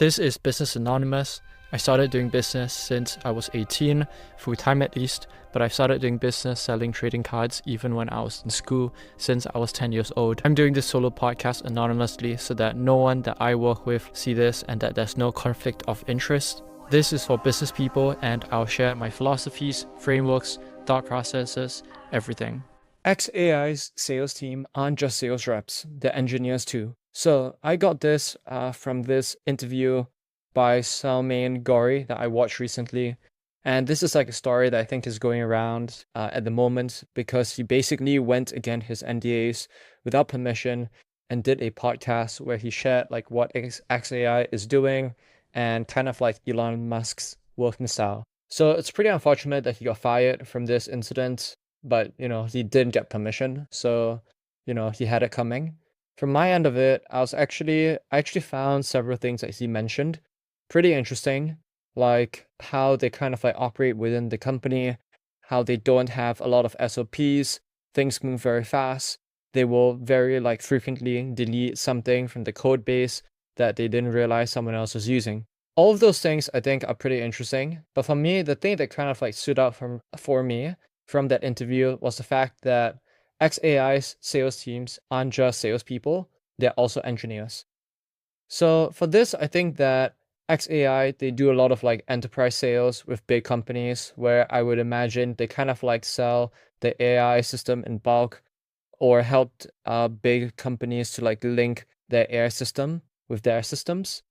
This is Business Anonymous. I started doing business since I was 18, full-time at least, but I've started doing business selling trading cards even when I was in school since I was 10 years old. I'm doing this solo podcast anonymously so that no one that I work with see this and that there's no conflict of interest. This is for business people and I'll share my philosophies, frameworks, thought processes, everything. xAI's sales team aren't just sales reps, they're engineers too. So I got this from this interview by Sulaiman Ghori that I watched recently. And this is like a story that I think is going around at the moment because he basically went against his NDAs without permission and did a podcast where he shared like what xAI is doing and kind of like Elon Musk's working style. So it's pretty unfortunate that he got fired from this incident, but he didn't get permission. So, he had it coming. From my end of it, I actually found several things that he mentioned pretty interesting, like how they kind of like operate within the company, how they don't have a lot of SOPs, things move very fast. They will very like frequently delete something from the code base that they didn't realize someone else was using. All of those things I think are pretty interesting, but for me, the thing that kind of like stood out for me from that interview was the fact that xAI's sales teams aren't just salespeople, they're also engineers. So for this, I think that xAI, they do a lot of like enterprise sales with big companies where I would imagine they kind of like sell the AI system in bulk or helped big companies to like link their AI system with their systems.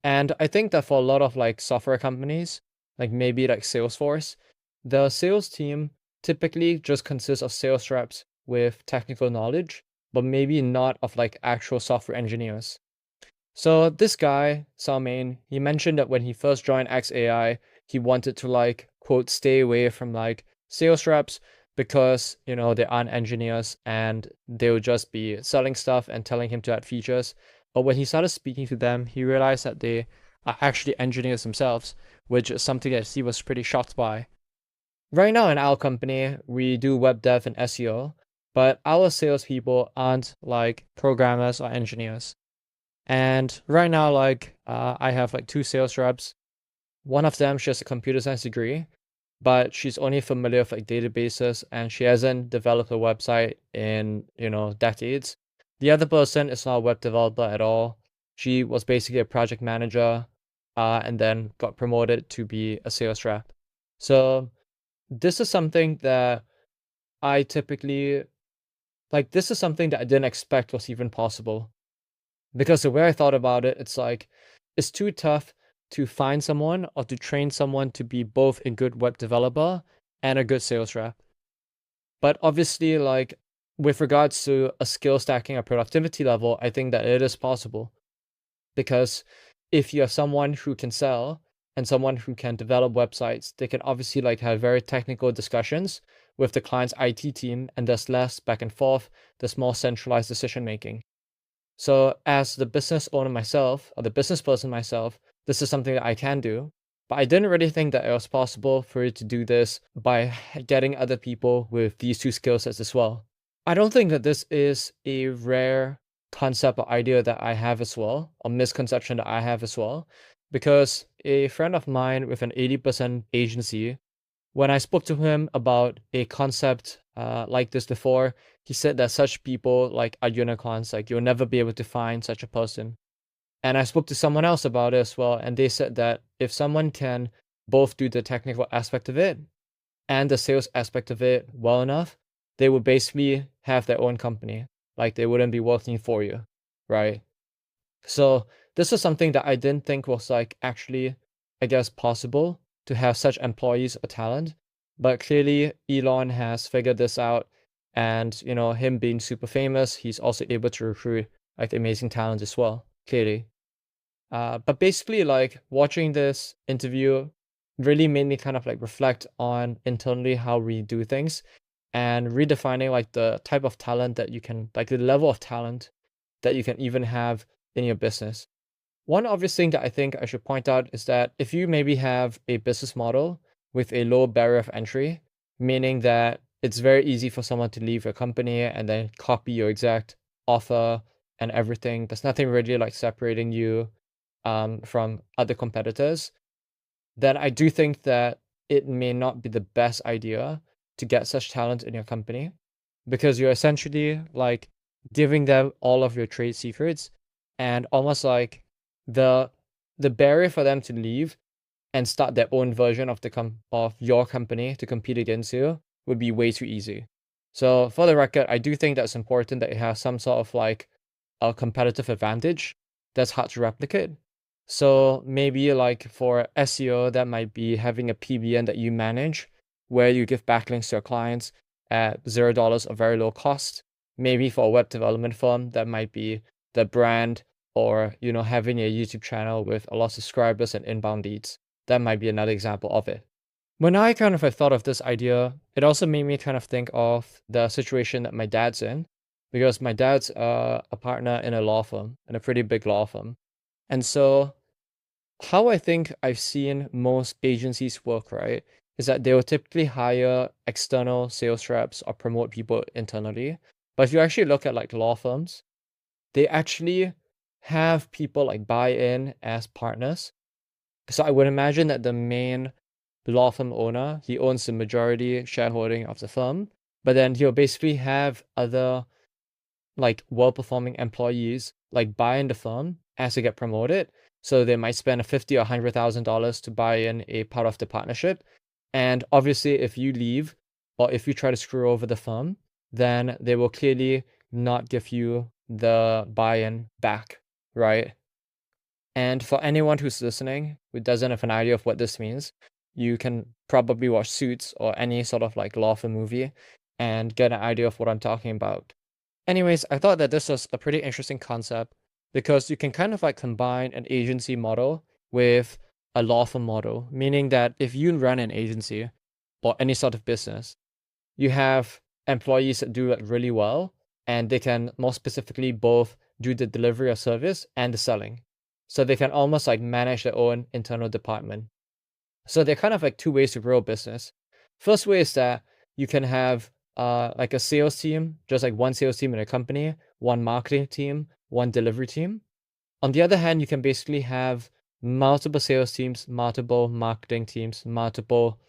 And I think that for a lot of like software companies, like maybe like Salesforce, the sales team typically just consists of sales reps with technical knowledge, but maybe not of like actual software engineers. So this guy, Sulaiman, he mentioned that when he first joined xAI, he wanted to like, quote, stay away from like sales reps because, they aren't engineers and they would just be selling stuff and telling him to add features. But when he started speaking to them, he realized that they are actually engineers themselves, which is something that he was pretty shocked by. Right now in our company, we do web dev and SEO, but our salespeople aren't like programmers or engineers. And right now, like, I have like two sales reps. One of them, she has a computer science degree, but she's only familiar with like databases and she hasn't developed a website in, decades. The other person is not a web developer at all. She was basically a project manager, and then got promoted to be a sales rep. So this is something that I typically this is something that I didn't expect was even possible. Because the way I thought about it, it's like it's too tough to find someone or to train someone to be both a good web developer and a good sales rep. But obviously, like with regards to a skill stacking or productivity level, I think that it is possible. Because if you're someone who can sell and someone who can develop websites, they can obviously like have very technical discussions with the client's IT team, and there's less back and forth, there's more centralized decision making. So as the business owner myself, or the business person myself, this is something that I can do. But I didn't really think that it was possible for you to do this by getting other people with these two skill sets as well. I don't think that this is a rare concept or idea that I have as well, or misconception that I have as well, because a friend of mine with an 80% agency, when I spoke to him about a concept like this before, he said that such people like are unicorns, like you'll never be able to find such a person. And I spoke to someone else about it as well, and they said that if someone can both do the technical aspect of it and the sales aspect of it well enough, they would basically have their own company. Like they wouldn't be working for you, right? So this is something that I didn't think was like actually, I guess, possible to have such employees or talent. But clearly Elon has figured this out, and him being super famous, he's also able to recruit like amazing talent as well, clearly. But basically, like watching this interview really made me kind of like reflect on internally how we do things and redefining like the type of talent that you can, like the level of talent that you can even have in your business. One obvious thing that I think I should point out is that if you maybe have a business model with a low barrier of entry, meaning that it's very easy for someone to leave your company and then copy your exact offer and everything, there's nothing really like separating you from other competitors, then I do think that it may not be the best idea to get such talent in your company, because you're essentially like giving them all of your trade secrets, and almost like the barrier for them to leave and start their own version of of your company to compete against you would be way too easy. So for the record, I do think that's important that it has some sort of like a competitive advantage that's hard to replicate. So maybe like for SEO, that might be having a PBN that you manage, where you give backlinks to your clients at $0 or very low cost. Maybe for a web development firm, that might be the brand, or having a YouTube channel with a lot of subscribers and inbound leads. That might be another example of it. When I kind of thought of this idea, it also made me kind of think of the situation that my dad's in, because my dad's a partner in a law firm, in a pretty big law firm. And so how I think I've seen most agencies work, right, is that they will typically hire external sales reps or promote people internally. But if you actually look at like law firms, they actually have people like buy in as partners. So I would imagine that the main law firm owner, he owns the majority shareholding of the firm, but then he'll basically have other like well-performing employees like buy in the firm as they get promoted. So they might spend $50,000 or $100,000 to buy in a part of the partnership. And obviously, if you leave or if you try to screw over the firm, then they will clearly not give you the buy-in back, right? And for anyone who's listening who doesn't have an idea of what this means, you can probably watch Suits or any sort of like law firm movie and get an idea of what I'm talking about. Anyways, I thought that this was a pretty interesting concept, because you can kind of like combine an agency model with a law firm model, meaning that if you run an agency or any sort of business, you have employees that do it really well, and they can more specifically both do the delivery of service and the selling. So they can almost like manage their own internal department. So they're kind of like two ways to grow a business. First way is that you can have like a sales team, just like one sales team in a company, one marketing team, one delivery team. On the other hand, you can basically have multiple sales teams, multiple marketing teams, multiple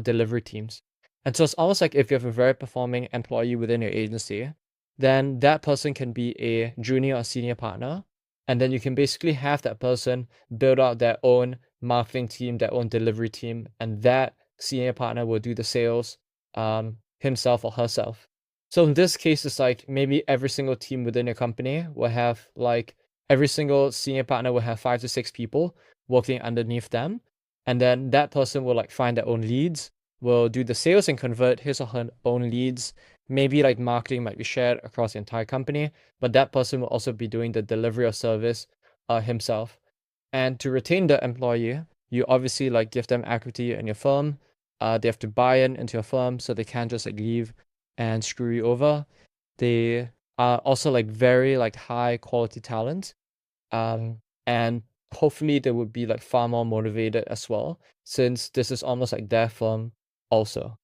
delivery teams. And so it's almost like if you have a very performing employee within your agency, then that person can be a junior or senior partner. And then you can basically have that person build out their own marketing team, their own delivery team, and that senior partner will do the sales himself or herself. So in this case, it's like maybe every single team within your company will have like every single senior partner will have 5 to 6 people working underneath them. And then that person will like find their own leads, will do the sales and convert his or her own leads. Maybe like marketing might be shared across the entire company, but that person will also be doing the delivery of service himself. And to retain the employee, you obviously like give them equity in your firm. They have to buy into your firm, so they can't just like leave and screw you over. They are also like very like high quality talent. And hopefully they would be like far more motivated as well, since this is almost like their firm also,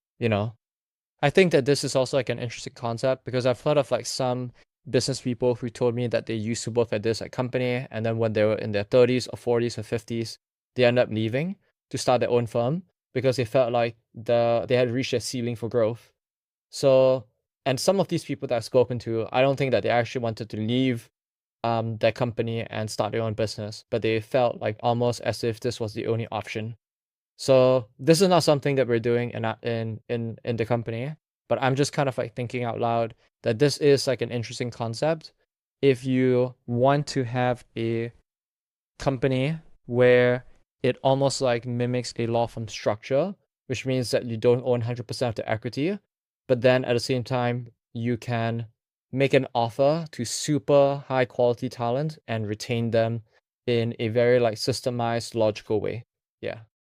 I think that this is also like an interesting concept, because I've heard of like some business people who told me that they used to work at this like company, and then when they were in their 30s or 40s or 50s, they end up leaving to start their own firm because they felt like they had reached their ceiling for growth. So, and some of these people that I've spoken to, I don't think that they actually wanted to leave their company and start their own business, but they felt like almost as if this was the only option. So this is not something that we're doing in the company, but I'm just kind of like thinking out loud that this is like an interesting concept. If you want to have a company where it almost like mimics a law firm structure, which means that you don't own 100% of the equity, but then at the same time, you can make an offer to super high quality talent and retain them in a very like systemized, logical way. Yeah.